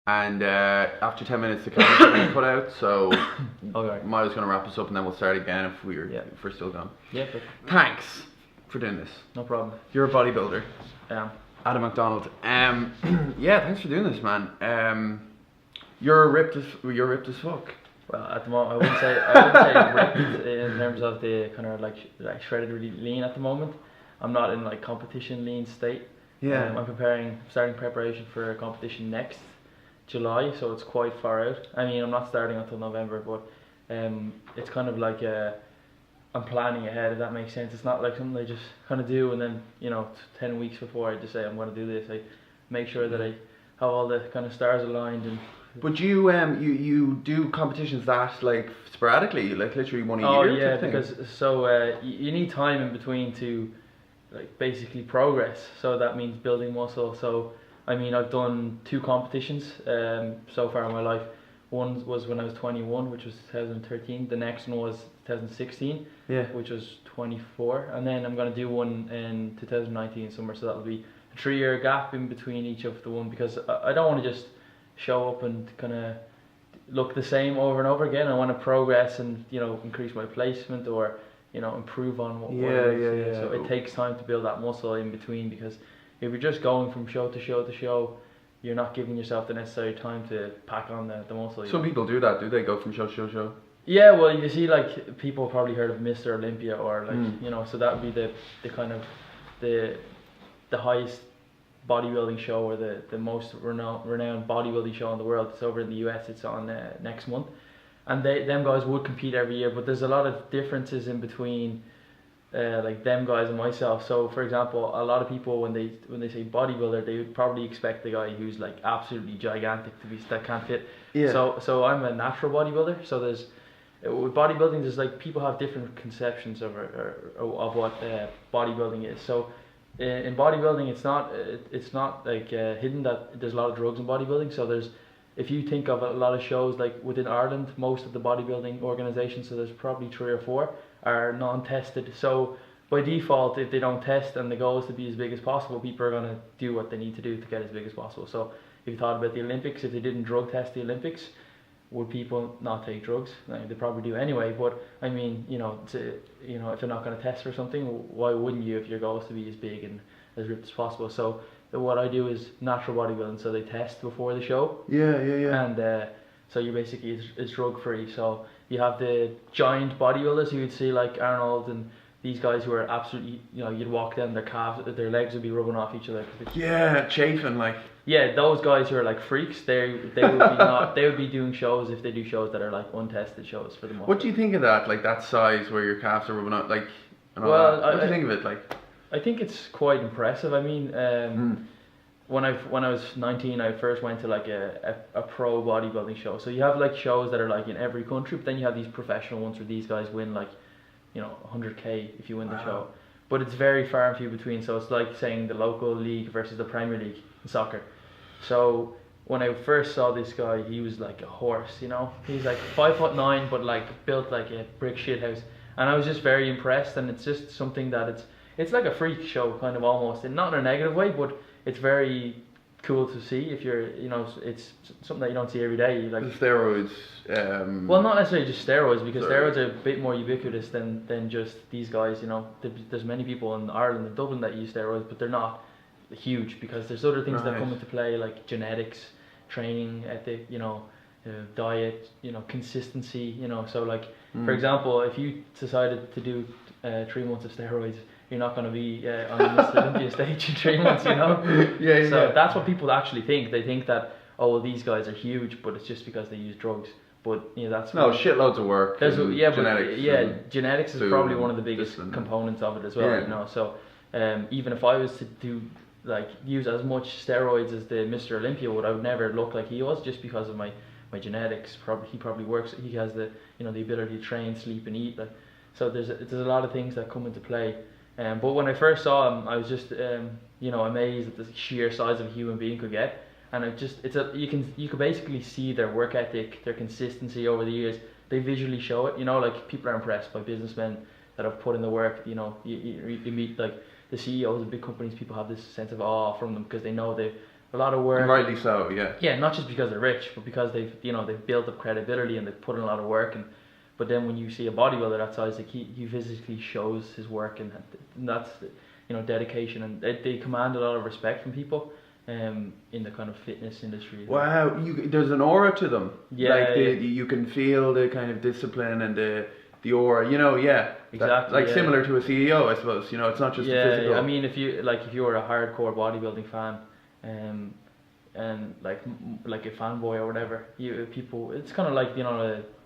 And after 10 minutes, the camera's going to cut out, so Okay. Miles going to wrap us up, and then we'll start again if we're still gone. Yeah, perfect. Thanks for doing this. No problem. You're a bodybuilder. Yeah. Adam McDonald. Yeah, thanks for doing this, man. You're ripped as fuck. Well, at the moment, I wouldn't say ripped in terms of the kind of like shredded really lean at the moment. I'm not in like competition lean state. Yeah. I'm starting preparation for a competition next July, so it's quite far out. I mean, I'm not starting until November, but it's kind of like I'm planning ahead, if that makes sense. It's not like something I just kind of do and then 10 weeks before I just say I'm going to do this. I make sure that I have all the kind of stars aligned. And but you do competitions that like sporadically, like literally one a year? Oh yeah, type thing? because you need time in between to like basically progress. So that means building muscle. So I mean, I've done 2 competitions so far in my life. One was when I was 21, which was 2013. The next one was 2016, which was 24. And then I'm going to do one in 2019 somewhere. So that'll be a 3-year gap in between each of the one, because I don't want to just show up and kind of look the same over and over again. I want to progress and increase my placement or improve on what yeah. So it takes time to build that muscle in between, because if you're just going from show to show to show, you're not giving yourself the necessary time to pack on the muscle. Some people do that, do they? Go from show to show? Yeah, well, you see, like, people probably heard of Mr. Olympia or like so that would be the kind of the highest bodybuilding show, or the most renowned bodybuilding show in the world. It's over in the US. It's on next month, and them guys would compete every year, but there's a lot of differences in between like them guys and myself. So for example, a lot of people when they say bodybuilder, they would probably expect the guy who's like absolutely gigantic that can't fit. So I'm a natural bodybuilder. So there's with bodybuilding, there's like people have different conceptions of what bodybuilding is. So in bodybuilding, it's not like hidden that there's a lot of drugs in bodybuilding. So if you think of a lot of shows like within Ireland, most of the bodybuilding organisations, so there's probably 3 or 4, are non-tested. So by default, if they don't test and the goal is to be as big as possible, people are going to do what they need to do to get as big as possible. So if you thought about the Olympics, if they didn't drug test the Olympics, would people not take drugs? They probably do anyway, but I mean, if they're not going to test for something, why wouldn't you if your goal is to be as big and as ripped as possible? So what I do is natural bodybuilding, so they test before the show. Yeah. And so you basically it's drug free. So you have the giant bodybuilders who you'd see like Arnold and these guys who are absolutely, you'd walk down, their legs would be rubbing off each other. Yeah, chafing like. Yeah, those guys who are like freaks, they would be not. They would be doing shows if they do shows that are like untested shows for the most. What do you think of that? Like that size where your calves are rubbing out, like. Well, what do you think of it? Like. I think it's quite impressive. I mean, when I was 19, I first went to like a pro bodybuilding show. So you have like shows that are like in every country, but then you have these professional ones where these guys win like 100k if you win the show. But it's very far and few between. So it's like saying the local league versus the Premier League in soccer. So when I first saw this guy, he was like a horse. He's like 5'9", but like built like a brick shit house. And I was just very impressed. And it's just something that it's like a freak show kind of almost, and not in a negative way, but it's very cool to see if you're, it's something that you don't see every day. Like steroids. Well, not necessarily just steroids, because steroids are a bit more ubiquitous than just these guys. There's many people in Ireland and Dublin that use steroids, but they're not huge, because there's other things that come into play, like genetics, training ethic, diet, consistency. So like for example, if you decided to do 3 months of steroids, you're not going to be on the Mr. Olympia stage in 3 months, So that's what people actually think. They think that, oh, well, these guys are huge, but it's just because they use drugs. But that's shitloads of work. Genetics is probably one of the biggest components of it as well. So even if I was to do use as much steroids as the Mr. Olympia would, I would never look like he was, just because of my genetics. He probably works. He has the the ability to train, sleep, and eat. So there's a lot of things that come into play. But when I first saw him, I was just amazed at the sheer size of a human being could get. And you can basically see their work ethic, their consistency over the years. They visually show it. Like people are impressed by businessmen that have put in the work. You meet like the CEOs of big companies. People have this sense of awe from them because they know they've a lot of work. And rightly so, yeah. Yeah, not just because they're rich, but because they've built up credibility and they've put in a lot of work. But then when you see a bodybuilder that size, like he physically shows his work, and that's dedication, and they command a lot of respect from people in the kind of fitness industry. Wow, there's an aura to them. Yeah, like you can feel the kind of discipline and the aura. Exactly. Similar to a CEO, I suppose. It's not just the physical. Yeah. I mean, if you were a hardcore bodybuilding fan, and like a fanboy or whatever, it's kind of like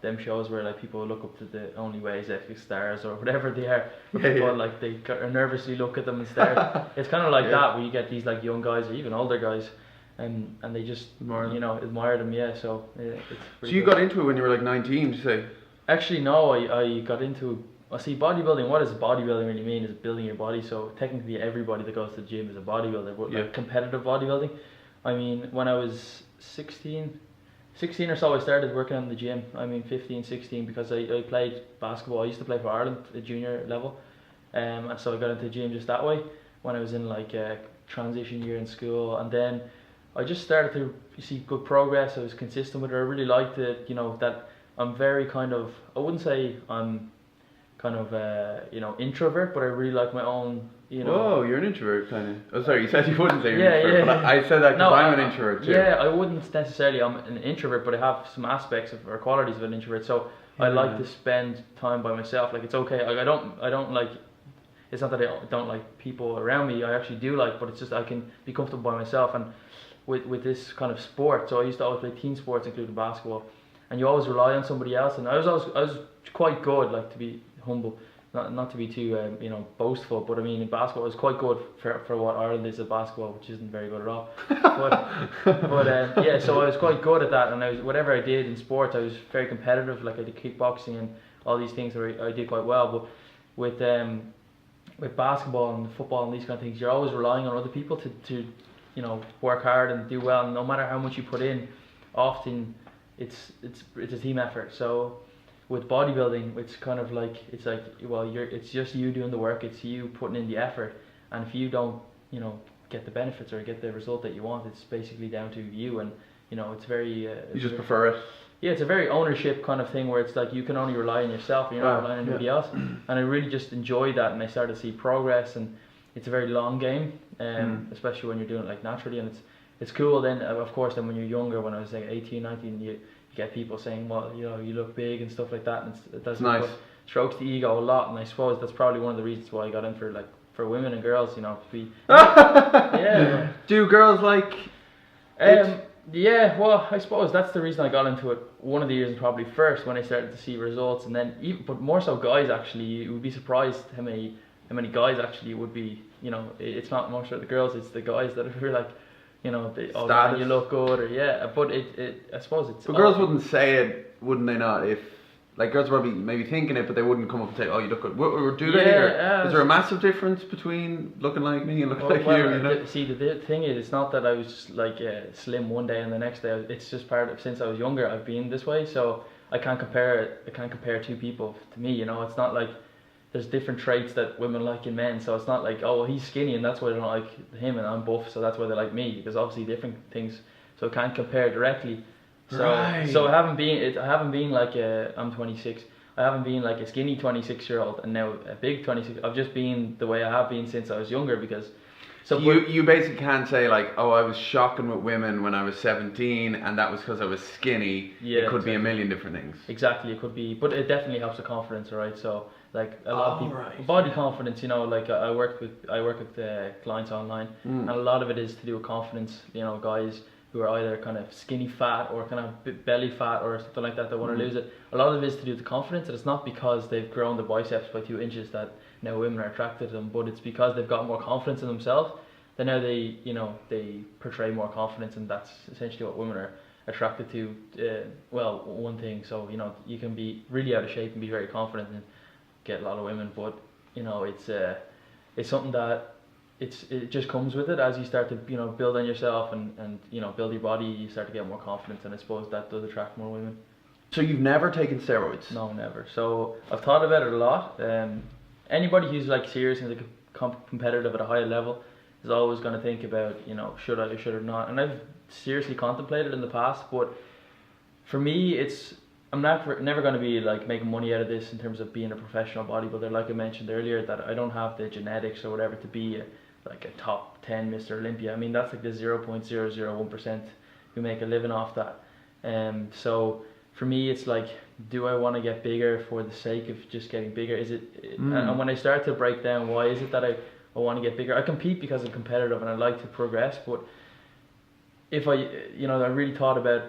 them shows where like people look up to the only way epic stars or whatever they are. People like they nervously look at them and stare. It's kind of like that, where you get these like young guys or even older guys, and they just admire them. Yeah, so it's. So you got into it when you were like 19, you say? Actually, no. I got into. See, bodybuilding. What does bodybuilding really mean? Is building your body. So technically, everybody that goes to the gym is a bodybuilder. But like competitive bodybuilding, I mean, when I was 16 or so, I started working in the gym. 15, 16, because I played basketball. I used to play for Ireland at junior level, and so I got into the gym just that way when I was in like a transition year in school. And then I just started to see good progress. I was consistent with it. I really liked it. That I'm very kind of, I wouldn't say I'm kind of introvert, but I really like my own. Oh, you're an introvert, kind of. Oh, sorry, you said you wouldn't say you're an introvert, but I said that because I'm an introvert too. Yeah, I wouldn't necessarily. I'm an introvert, but I have some aspects or qualities of an introvert. So I like to spend time by myself. Like, it's okay. Like, I don't like. It's not that I don't like people around me. I actually do like, but it's just I can be comfortable by myself. And with this kind of sport, so I used to always play team sports, including basketball, and you always rely on somebody else. And I was quite good, like, to be humble. Not to be too boastful, but I mean, in basketball I was quite good for what Ireland is at basketball, which isn't very good at all. But so I was quite good at that, and whatever I did in sports, I was very competitive. Like, I did kickboxing and all these things where I did quite well. But with basketball and football and these kind of things, you're always relying on other people to work hard and do well. And no matter how much you put in, often it's a team effort. So with bodybuilding, it's kind of like it's just you doing the work. It's you putting in the effort, and if you don't get the benefits or get the result that you want, it's basically down to you. And it's very you just prefer it. Yeah, it's a very ownership kind of thing, where it's like you can only rely on yourself and you're not relying on anybody else. And I really just enjoyed that, and I started to see progress, and it's a very long game, especially when you're doing it like naturally, and it's cool. Then of course, then when you're younger, when I was like 18, 19, you get people saying, well, you look big and stuff like that, and that's nice. Strokes the ego a lot. And I suppose that's probably one of the reasons why I got in for women and girls, to be yeah. Do girls like yeah, well, I suppose that's the reason I got into it. One of the years, probably first, when I started to see results, and then but more so guys, actually. You would be surprised how many guys actually would be, it's not more so the girls, it's the guys that are like, you look good, or but I suppose it's. But girls wouldn't say it, wouldn't they not? If like girls were probably maybe thinking it, but they wouldn't come up and say, "Oh, you look good." Do they? Is there a massive difference between looking like me and looking like you? See, the thing is, it's not that I was just like slim one day and the next day. It's just part of, since I was younger, I've been this way, so I can't compare two people to me. It's not like there's different traits that women like in men, so it's not like, oh, well, he's skinny and that's why they don't like him, and I'm buff, so that's why they like me. There's obviously different things, so I can't compare directly. So I haven't been like I'm 26. I haven't been like a skinny 26-year-old and now a big 26. I've just been the way I have been since I was younger, because. So you basically can't say like, oh, I was shocking with women when I was 17 and that was because I was skinny. Yeah, it could be a million different things. Exactly, it could be, but it definitely helps with confidence, right? So like a lot of people, body confidence, like I work with clients online, and a lot of it is to do with confidence. Guys who are either kind of skinny fat or kind of belly fat or something like that want to lose it. A lot of it is to do with the confidence, and it's not because they've grown the biceps by 2 inches that now women are attracted to them, but it's because they've got more confidence in themselves. Then now they portray more confidence, and that's essentially what women are attracted to. One thing, so you can be really out of shape and be very confident and get a lot of women, but it's something that it just comes with it as you start to build on yourself and build your body. You start to get more confidence, and I suppose that does attract more women. So you've never taken steroids? No, never. So I've thought about it a lot. Anybody who's like serious and like competitive at a higher level, is always going to think about, you know, should I or should I not. And I've seriously contemplated in the past, but for me, I'm never going to be like making money out of this in terms of being a professional bodybuilder. Like I mentioned earlier, that I don't have the genetics or whatever to be like a top 10 Mr. Olympia. I mean, that's like the 0.001% who make a living off that. So for me, it's like, do I want to get bigger for the sake of just getting bigger? Is it? And when I start to break down, why is it that I want to get bigger? I compete because I'm competitive and I like to progress. But if I really thought about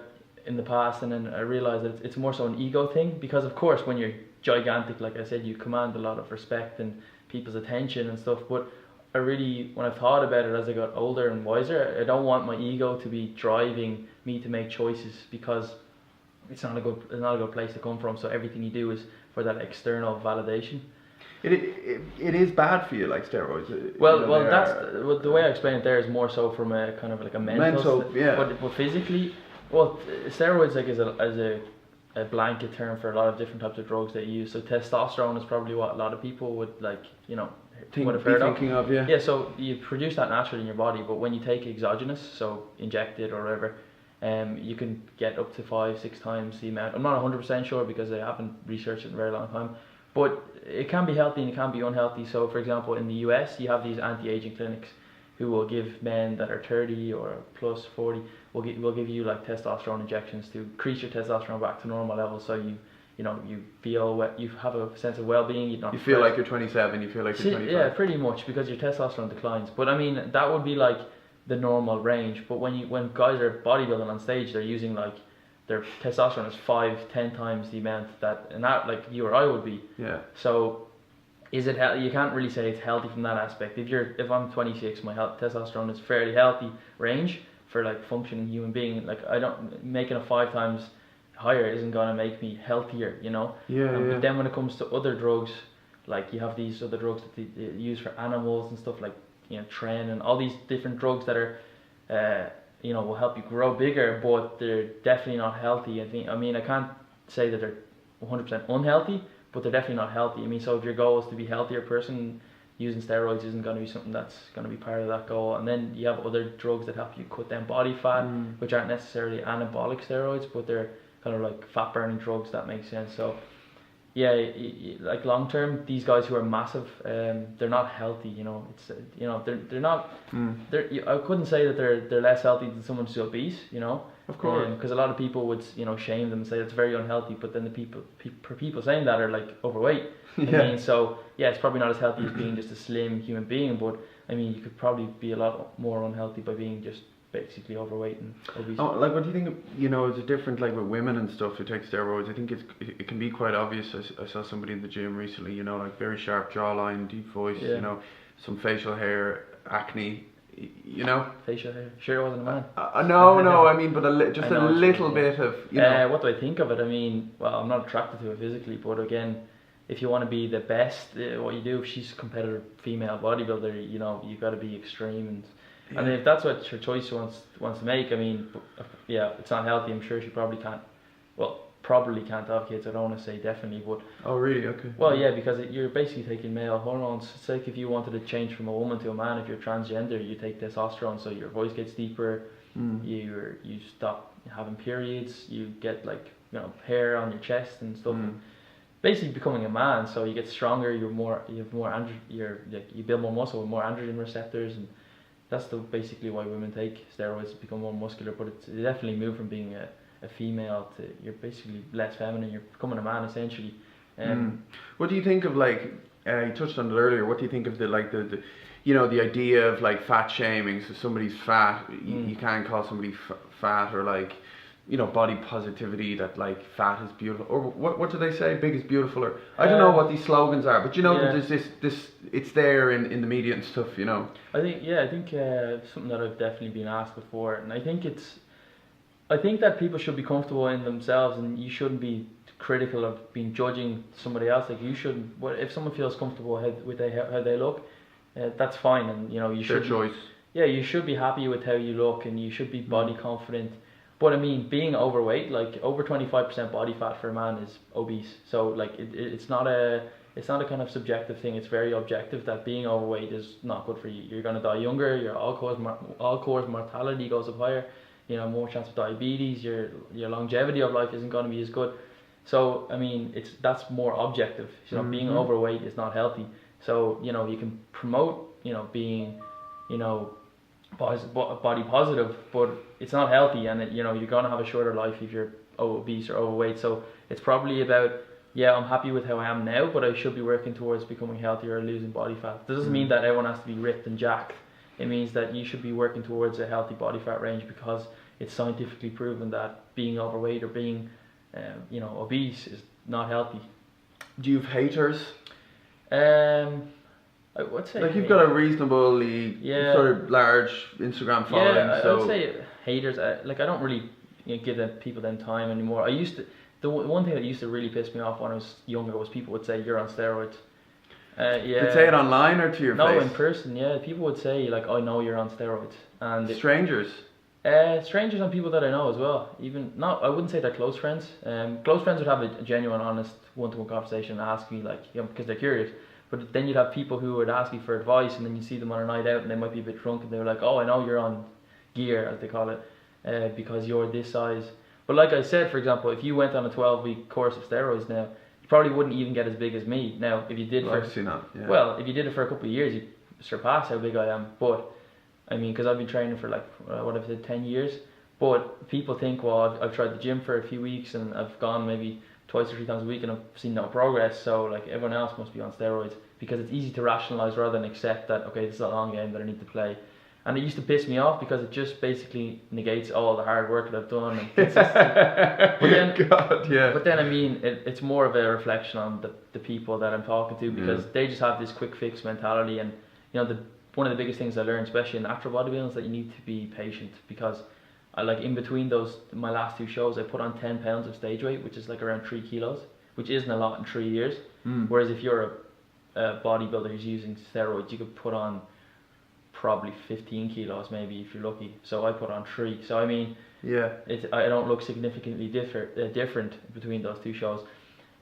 in the past, and then I realized that it's more so an ego thing, because of course when you're gigantic, like I said, you command a lot of respect and people's attention and stuff. But when I've thought about it as I got older and wiser, I don't want my ego to be driving me to make choices, because it's not a good place to come from. So everything you do is for that external validation. It is bad for you, like steroids. Well, the way I explain it there is more so from a kind of like a mental yeah. But physically, well, steroids like is a blanket term for a lot of different types of drugs they use. So testosterone is probably what a lot of people would like, you know, would have heard of. Yeah. Yeah. So you produce that naturally in your body, but when you take exogenous, so injected or whatever, you can get up to 5-6 times the amount. I'm not 100% sure because I haven't researched it in a very long time, but it can be healthy and it can be unhealthy. So for example, in the US, you have these anti-aging clinics who will give men that are 30 or plus 40, will give you like testosterone injections to increase your testosterone back to normal levels, so you feel you have a sense of well-being. You feel like you're 27, you feel like you're 25. Yeah, pretty much, because your testosterone declines. But I mean, that would be like the normal range. But when guys are bodybuilding on stage, they're using like their testosterone is 5-10 times the amount that like you or I would be. Yeah. So is it healthy? You can't really say it's healthy from that aspect. If I'm 26, my testosterone is fairly healthy range for like functioning human being. Like making it 5 times higher isn't gonna make me healthier, you know. Yeah. But then when it comes to other drugs, like you have these other drugs that they use for animals and stuff, like, you know, tren and all these different drugs that are will help you grow bigger, but they're definitely not healthy. I can't say that they're 100% unhealthy, but they're definitely not healthy. I mean, so if your goal is to be a healthier person, using steroids isn't going to be something that's going to be part of that goal. And then you have other drugs that help you cut down body fat, which aren't necessarily anabolic steroids, but they're kind of like fat burning drugs. That makes sense. So yeah, like long term, these guys who are massive, they're not healthy. You know, they're not. I couldn't say that they're less healthy than someone who's obese. You know, of course, because a lot of people would shame them and say it's very unhealthy. But then the people saying that are like overweight. Yeah. I mean, so yeah, it's probably not as healthy as being just a slim human being. But I mean, you could probably be a lot more unhealthy by being just basically overweight and obese. Oh, like what do you think of, is it different like with women and stuff who take steroids? I think it can be quite obvious. I saw somebody in the gym recently, like very sharp jawline, deep voice, some facial hair, acne, Facial hair? Sure it wasn't a man? No, I mean, but just a little bit of, What do I think of it? I mean, well, I'm not attracted to it physically, but again, if you want to be the best, what you do, if she's a competitive female bodybuilder, you've got to be extreme, and if that's what her choice she wants to make, I mean, yeah, it's not healthy. I'm sure she probably can't have kids. I don't want to say definitely, but... Oh, really? Okay. Well, yeah, because you're basically taking male hormones. It's like if you wanted to change from a woman to a man, if you're transgender, you take testosterone, so your voice gets deeper, you stop having periods, you get like, hair on your chest and stuff. And basically becoming a man, so you get stronger, you build more muscle with more androgen receptors, and that's basically why women take steroids, to become more muscular. But it's definitely moved from being a female to, you're basically less feminine, you're becoming a man essentially. What do you think of, like, you touched on it earlier, what do you think of the idea of like fat shaming? So somebody's fat, you can't call somebody fat, or like, body positivity, that like fat is beautiful, or what do they say, big is beautiful, or I don't know what these slogans are, but that there's this it's there in the media and stuff, I think something that I've definitely been asked before, and I think that people should be comfortable in themselves, and you shouldn't be critical of being judging somebody else. Like, you shouldn't, if someone feels comfortable with how they look, that's fine, and you should, their choice. Yeah, you should be happy with how you look, and you should be body confident. But I mean, being overweight, like over 25% body fat for a man is obese. So like it's not a kind of subjective thing. It's very objective that being overweight is not good for you. You're gonna die younger. Your all-cause mortality goes up higher. You know, more chance of diabetes. Your longevity of life isn't gonna be as good. So I mean, that's more objective. You know, being overweight is not healthy. So you know, you can promote, you know, being, you know, body positive, but it's not healthy, and you know, you're gonna have a shorter life if you're obese or overweight. So it's probably about, yeah, I'm happy with how I am now, but I should be working towards becoming healthier or losing body fat. That doesn't mean that everyone has to be ripped and jacked. It means that you should be working towards a healthy body fat range, because it's scientifically proven that being overweight or being you know, obese is not healthy. Do you have haters? I would say, like, you've got a reasonably sort of large Instagram following. Yeah, I so would say haters. Like, I don't really, you know, give them people them time anymore. I used to. The one thing that used to really piss me off when I was younger was people would say, "You're on steroids." Yeah. They'd say it online or to your face? No, in person. Yeah, people would say, like, "I know you're on steroids," and strangers. Strangers and people that I know as well. Even not, I wouldn't say they're close friends. Close friends would have a genuine, honest, one-to-one conversation and ask me, like, you know, because they're curious. But then you'd have people who would ask you for advice, and then you see them on a night out and they might be a bit drunk, and they're like, "Oh, I know you're on gear," as they call it, because you're this size. But like I said, for example, if you went on a 12-week course of steroids now, you probably wouldn't even get as big as me. Now, if you did well, if you did it for a couple of years, you'd surpass how big I am. But I mean, because I've been training for like, what have I said, 10 years. But people think, well, I've tried the gym for a few weeks and I've gone maybe 2 or 3 times a week and I've seen no progress, so like everyone else must be on steroids, because it's easy to rationalize rather than accept that, okay, this is a long game that I need to play. And it used to piss me off because it just basically negates all the hard work that I've done and consistency. But then I mean, it's more of a reflection on the people that I'm talking to, because they just have this quick fix mentality. And you know, one of the biggest things I learned, especially in natural bodybuilding, is that you need to be patient, because I, like, in between my last 2 shows, I put on 10 pounds of stage weight, which is like around 3 kilos, which isn't a lot in 3 years. Whereas if you're a bodybuilder who's using steroids, you could put on probably 15 kilos maybe if you're lucky. So I put on 3. So I mean, I don't look significantly different between those 2 shows.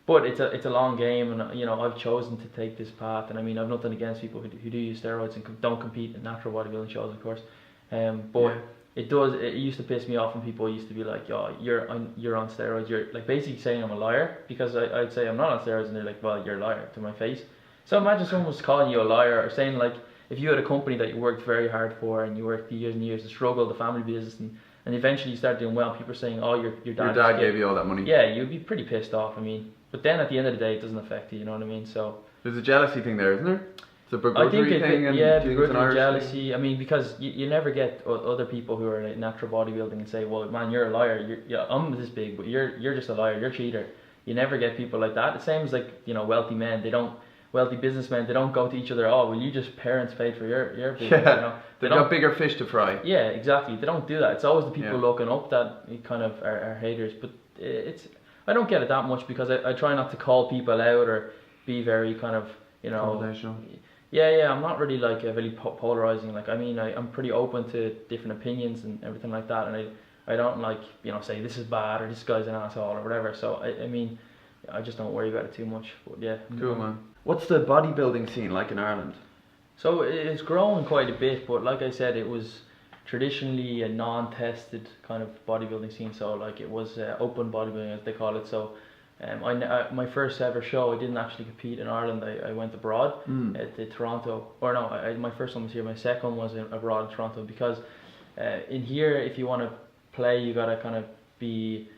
But it's a long game, and you know, I've chosen to take this path. And I mean, I've nothing against people who do use steroids and don't compete in natural bodybuilding shows, of course. But it used to piss me off when people used to be like, "Oh, you're on steroids." You're like basically saying I'm a liar, because I'd say I'm not on steroids, and they're like, "Well, you're a liar," to my face. So imagine someone was calling you a liar, or saying, like, if you had a company that you worked very hard for and you worked years and years to struggle, the family business, and eventually you start doing well, people are saying, "Oh, your dad gave you all that money." Yeah, you'd be pretty pissed off. I mean, but then at the end of the day, it doesn't affect you. You know what I mean? So there's a jealousy thing there, isn't there? It's a begrudgery thing. Begrudgery, jealousy. I mean, because you never get other people who are like natural bodybuilding and say, "Well, man, you're a liar. I'm this big, but you're just a liar. You're a cheater." You never get people like that. The same as, like, you know, wealthy men. Wealthy businessmen, they don't go to each other, "Oh, well, you just parents paid for your business." You know? They've got bigger fish to fry. Yeah, exactly. They don't do that. It's always the people looking up that kind of are haters. But I don't get it that much, because I try not to call people out or be very kind of, you know. Yeah, I'm not really like really polarizing. Like, I mean, I'm pretty open to different opinions and everything like that, and I don't, like, you know, say this is bad or this guy's an asshole or whatever. So I mean, I just don't worry about it too much. But yeah. Cool, man. What's the bodybuilding scene like in Ireland? So it's grown quite a bit, but like I said, it was traditionally a non-tested kind of bodybuilding scene. So like, it was open bodybuilding, as they call it. So my first ever show, I didn't actually compete in Ireland. I went abroad at Toronto. Or no, my first one was here. My second one was abroad in Toronto, because in here, if you want to play, you gotta kind of be.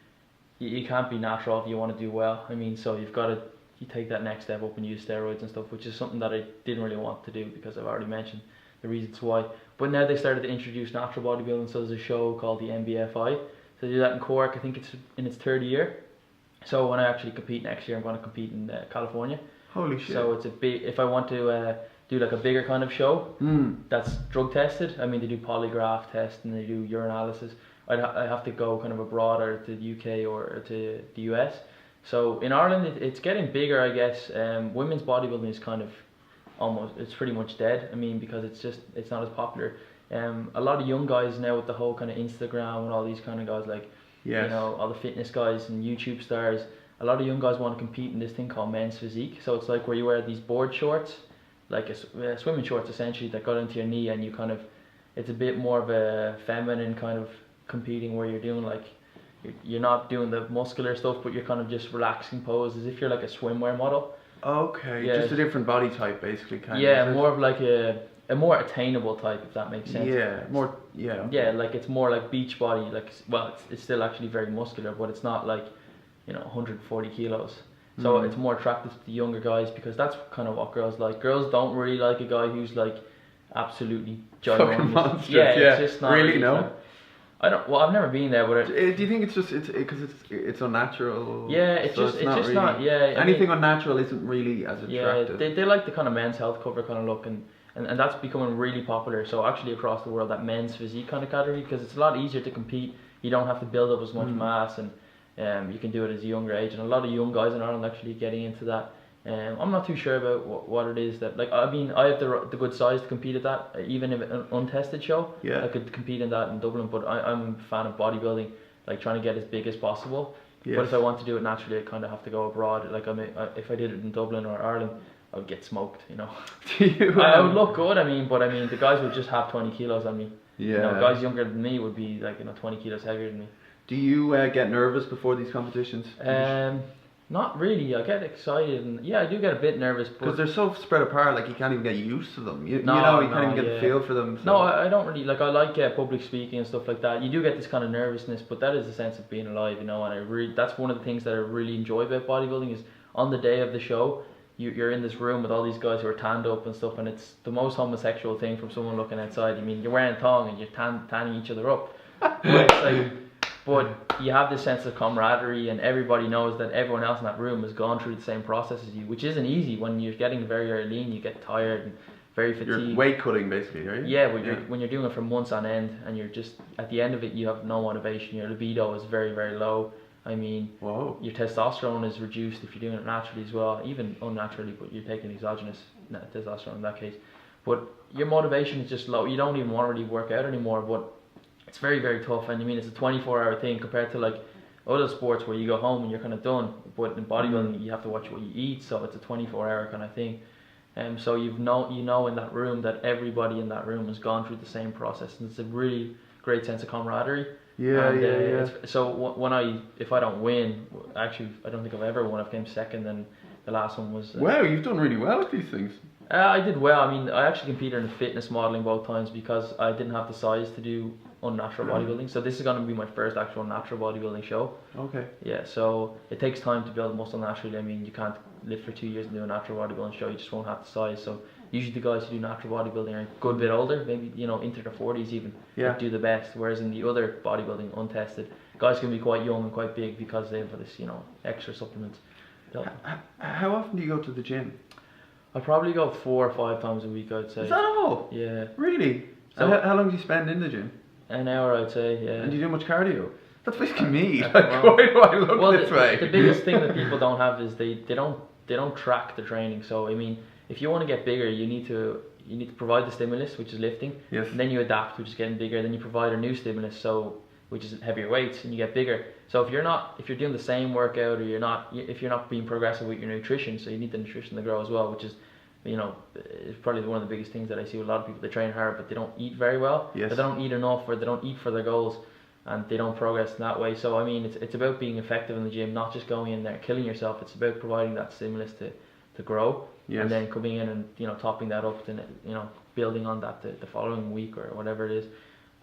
You can't be natural if you want to do well. I mean, so you've got to take that next step up and use steroids and stuff, which is something that I didn't really want to do, because I've already mentioned the reasons why. But now they started to introduce natural bodybuilding, so there's a show called the NBFI. So they do that in Cork. I think it's in its 3rd year. So when I actually compete next year, I'm going to compete in California. Holy shit! So it's a big. If I want to do like a bigger kind of show, that's drug tested. I mean, they do polygraph tests and they do urinalysis. I have to go kind of abroad, or to the UK or to the US. So in Ireland, it's getting bigger, I guess. Women's bodybuilding is kind of it's pretty much dead. I mean, because it's not as popular. A lot of young guys now with the whole kind of Instagram and all these kind of guys like, Yes. you know, all the fitness guys and YouTube stars. A lot of young guys want to compete in this thing called men's physique. So it's like where you wear these board shorts, like swimming shorts essentially, that go down to your knee, and you kind of, it's a bit more of a feminine kind of competing where you're doing like, you're not doing the muscular stuff, but you're kind of just relaxing pose as if you're like a swimwear model. Okay, Yeah. just a different body type basically, kind of. Yeah, more of like a more attainable type, if that makes sense. Yeah, more, yeah. Yeah, like it's more like beach body, like, well, it's still actually very muscular, but it's not like, you know, 140 kilos. So it's more attractive to the younger guys, because that's kind of what girls like. Girls don't really like a guy who's like absolutely Fucking ginormous. monstrous, Yeah, yeah. it's just not Really, no? I don't. Well, I've never been there, but Do you think it's just because it's unnatural? yeah, it's so just not. really, Yeah, I anything mean, unnatural isn't really as attractive. yeah, they like the kind of men's health cover kind of look, and that's becoming really popular. So actually across the world, that men's physique kind of category, because it's a lot easier to compete. You don't have to build up as much mass, and you can do it at a younger age. And a lot of young guys in Ireland actually getting into that. I'm not too sure about what it is that, like, I mean, I have the good size to compete at that, even if an untested show. Yeah. I could compete in that in Dublin, but I'm a fan of bodybuilding, like trying to get as big as possible. Yes. But if I want to do it naturally, I kind of have to go abroad. Like, if I did it in Dublin or Ireland, I would get smoked, you know. I would look good, but the guys would just have 20 kilos on me. Yeah. You know, guys younger than me would be like, 20 kilos heavier than me. Do you get nervous before these competitions? Not really. I get excited, and yeah, I do get a bit nervous. Because they're so spread apart, like you can't even get used to them. You No, know, you can't no, even get yeah. the feel for them. So. No, I don't really, like, I like public speaking and stuff like that. You do get this kind of nervousness, but that is the sense of being alive, you know, and that's one of the things that I really enjoy about bodybuilding is on the day of the show, you're in this room with all these guys who are tanned up and stuff, and it's the most homosexual thing from someone looking outside. I mean, you're wearing a thong and you're tanning each other up. But it's like, but you have this sense of camaraderie, and everybody knows that everyone else in that room has gone through the same process as you, which isn't easy. When you're getting very, very lean, you get tired and very fatigued. You're weight cutting basically, right? Yeah, when you're doing it for months on end, and you're just, at the end of it, you have no motivation. Your libido is very, very low. I mean, Whoa. Your testosterone is reduced if you're doing it naturally as well, even unnaturally, but you're taking exogenous testosterone in that case. But your motivation is just low. You don't even want to really work out anymore, but it's very, very tough. And I mean, it's a 24-hour thing compared to like other sports where you go home and you're kind of done. But in bodybuilding, you have to watch what you eat, so it's a 24-hour kind of thing. So you know in that room that everybody in that room has gone through the same process, and it's a really great sense of camaraderie. Yeah. So if I don't win, actually I don't think I've ever won. I've came second, and the last one was. Wow, you've done really well with these things. I did well. I mean, I actually competed in fitness modeling both times because I didn't have the size to do unnatural bodybuilding. So this is going to be my first actual natural bodybuilding show. Okay. Yeah, so it takes time to build muscle naturally. I mean, you can't live for 2 years and do a natural bodybuilding show. You just won't have the size. So usually the guys who do natural bodybuilding are a good bit older, maybe, you know, into their 40s even, that do the best. Whereas in the other bodybuilding, untested, guys can be quite young and quite big because they have this, you know, extra supplements. How often do you go to the gym? I probably go 4 or 5 times a week, I'd say. Is that all? Yeah. Really? So, and how long do you spend in the gym? An hour, I'd say, yeah. And do you do much cardio? That's basically me. Like, Well, why do I look this way? The biggest thing that people don't have is they don't track the training. So I mean, if you want to get bigger, you need to provide the stimulus, which is lifting. Yes. And then you adapt, which is getting bigger. Then you provide a new stimulus, which is heavier weights, and you get bigger. So if you're doing the same workout, or if you're not being progressive with your nutrition, so you need the nutrition to grow as well, which is, you know, it's probably one of the biggest things that I see with a lot of people. They train hard, but they don't eat very well. Yes. They don't eat enough, or they don't eat for their goals, and they don't progress in that way. So I mean, it's about being effective in the gym, not just going in there killing yourself. It's about providing that stimulus to grow, Yes. and then coming in and, you know, topping that up, to, you know, building on that the following week or whatever it is,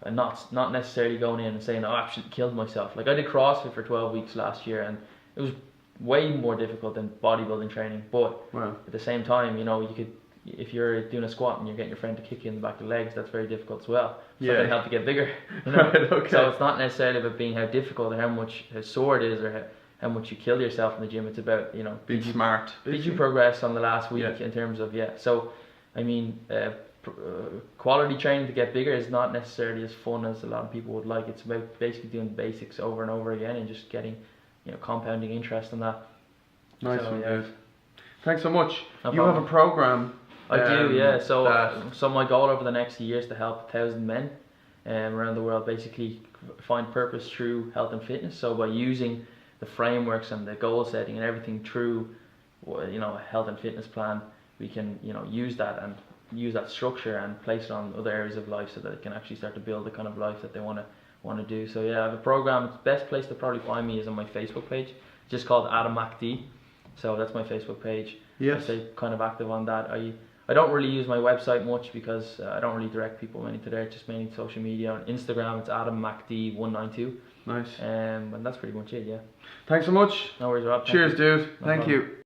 and not necessarily going in and saying, oh, I absolutely killed myself. Like, I did CrossFit for 12 weeks last year, and it was way more difficult than bodybuilding training, but Wow. at the same time, you know, if you're doing a squat and you're getting your friend to kick you in the back of the legs, that's very difficult as well. So Yeah. it can help to get bigger. You know? Right, okay. So it's not necessarily about being how difficult or how sore it is, or how much you kill yourself in the gym. It's about, you know, Being smart. did you progress on the last week, Yeah. in terms of, so I mean, quality training to get bigger is not necessarily as fun as a lot of people would like. It's about basically doing the basics over and over again and just getting, you know, compounding interest in that. Nice So, one, yeah. guys. Thanks so much. No You have problem. a program I do, yeah. So, that- so my goal over the next year is to help 1,000 men around the world basically find purpose through health and fitness. So by using the frameworks and the goal setting and everything through, you know, a health and fitness plan, we can, you know, use that structure and place it on other areas of life so that they can actually start to build the kind of life that they want to do. So yeah, I have a program. The best place to probably find me is on my Facebook page, just called Adam MacD. So that's my Facebook page. Yes. I stay kind of active on that. I don't really use my website much because I don't really direct people many to there. Just mainly social media. On Instagram, it's Adam MacD192. Nice. And that's pretty much it. Yeah. Thanks so much. No worries, Rob. Thank Cheers, you. dude. No Thank problem. you.